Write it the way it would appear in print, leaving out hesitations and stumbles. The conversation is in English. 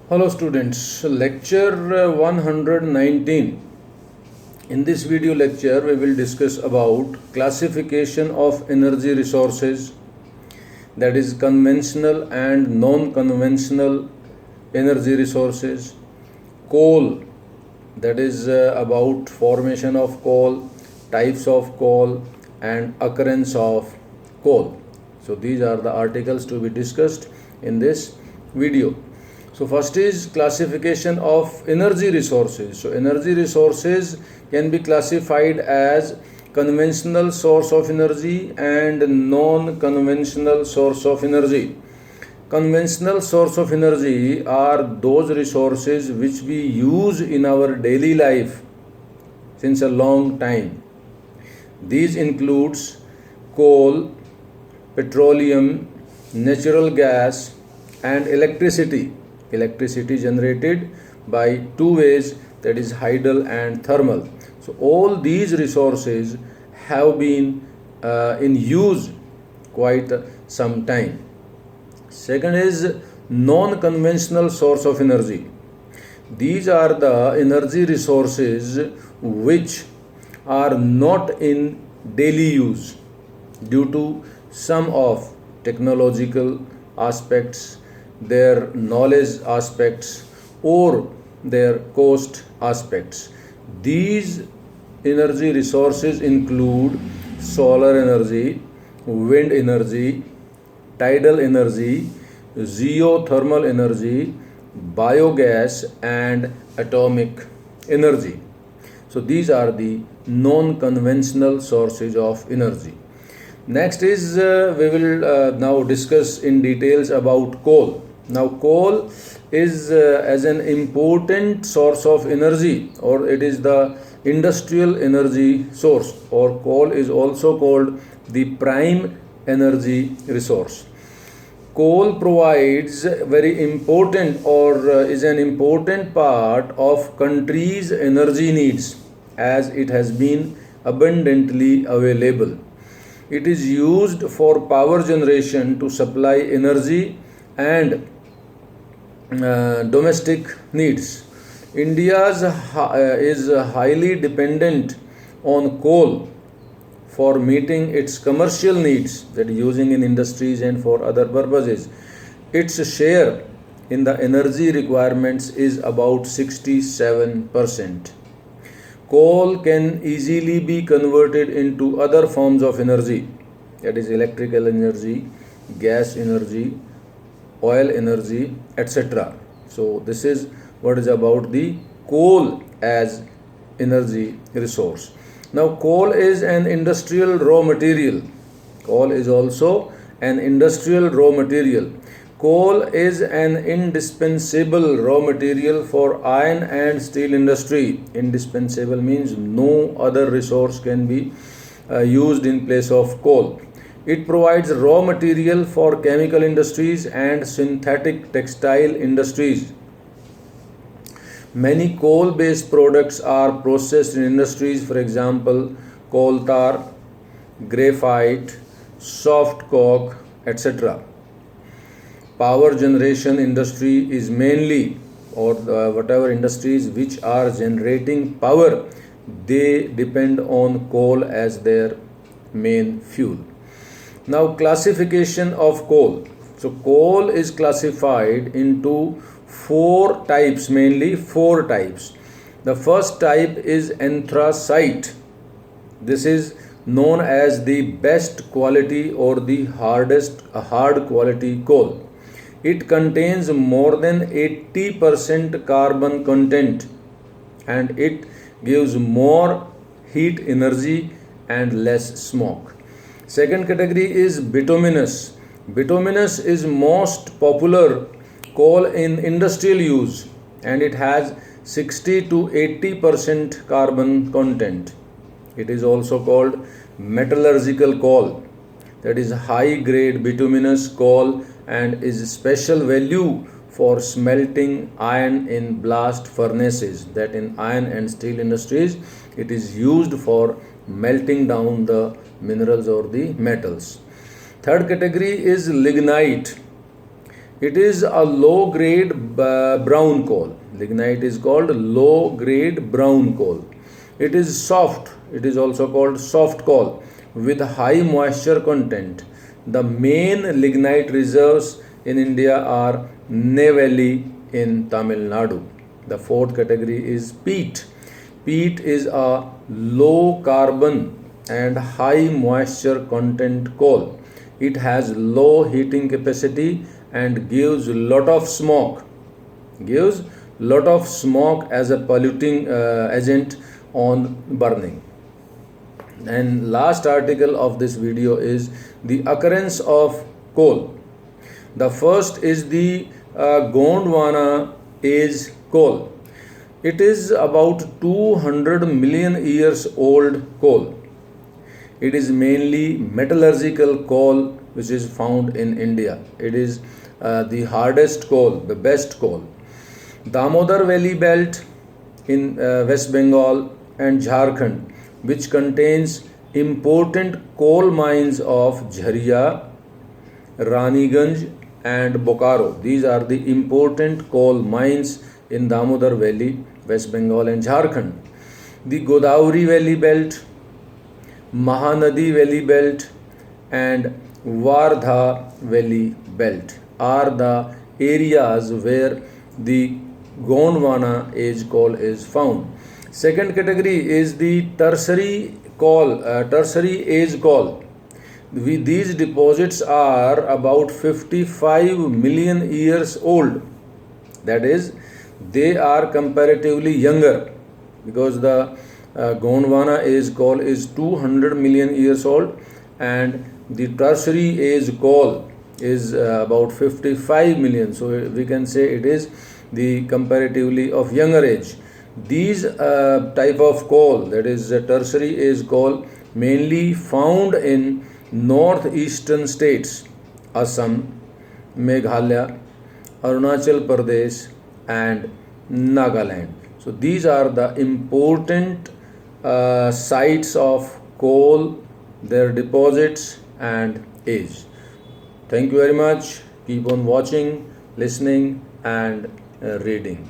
Hello students, lecture 119. In this video lecture we will discuss about classification of energy resources, that is conventional and non-conventional energy resources, coal, that is about formation of coal, types of coal and occurrence of coal. So these are the articles to be discussed in this video. So first is classification of energy resources. So energy resources can be classified as conventional source of energy and non-conventional source of energy. Conventional source of energy are those resources which we use in our daily life since a long time. These includes coal, petroleum, natural gas and electricity. Electricity generated by two ways, that is hydel and thermal. So all these resources have been in use quite some time. Second is non-conventional source of energy. These are the energy resources which are not in daily use due to some of technological aspects, their knowledge aspects or their cost aspects. These energy resources include solar energy, wind energy, tidal energy, geothermal energy, biogas and atomic energy. So these are the non-conventional sources of energy. Next is we will now discuss in details about coal. Now coal is as an important source of energy, or it is the industrial energy source, or coal is also called the prime energy resource. Coal provides very important or is an important part of country's energy needs as it has been abundantly available. It is used for power generation to supply energy and domestic needs. India is highly dependent on coal for meeting its commercial needs, that using in industries and for other purposes. Its share in the energy requirements is about 67%. Coal can easily be converted into other forms of energy, that is electrical energy, gas energy, oil energy, etc. So this is what is about the coal as energy resource. Now coal is an industrial raw material. Coal is also an industrial raw material. Coal is an indispensable raw material for iron and steel industry. Indispensable means no other resource can be used in place of coal. It provides raw material for chemical industries and synthetic textile industries. Many coal based products are processed in industries, for example, coal tar, graphite, soft coke, etc. Power generation industry is mainly, or whatever industries which are generating power, they depend on coal as their main fuel. Now classification of coal. So coal is classified into four types, mainly four types. The first type is anthracite. This is known as the best quality or the hard quality coal. It contains more than 80% carbon content and it gives more heat energy and less smoke. Second category is bituminous. Bituminous is most popular coal in industrial use and it has 60 to 80% carbon content. It is also called metallurgical coal, that is high grade bituminous coal and is special value for smelting iron in blast furnaces, that in iron and steel industries it is used for melting down the minerals or the metals. Third category is lignite. It is a low grade brown coal. Lignite is called low grade brown coal. It is soft. It is also called soft coal with high moisture content. The main lignite reserves in India are Neyveli in Tamil Nadu. The fourth category is peat. Peat is a low carbon and high moisture content coal. It has low heating capacity and gives lot of smoke. Gives lot of smoke as a polluting agent on burning. And last article of this video is the occurrence of coal. The first is the Gondwana age coal. It is about 200 million years old coal. It is mainly metallurgical coal which is found in India. It is the hardest coal, the best coal. Damodar Valley Belt in West Bengal and Jharkhand, which contains important coal mines of Jharia, Raniganj and Bokaro. These are the important coal mines in Damodar Valley, West Bengal and Jharkhand. The Godavari Valley Belt, Mahanadi Valley Belt and Wardha Valley Belt are the areas where the Gondwana age coal is found. Second category is the tertiary coal, tertiary age coal. These deposits are about 55 million years old. That is, they are comparatively younger because the Gondwana age coal is 200 million years old and the tertiary age coal is about 55 million. So we can say it is the comparatively of younger age. These type of coal, that is tertiary age coal, mainly found in northeastern states, Assam, Meghalaya, Arunachal Pradesh and Nagaland. So these are the important sites of coal, their deposits and age. Thank you very much. Keep on watching, listening and reading.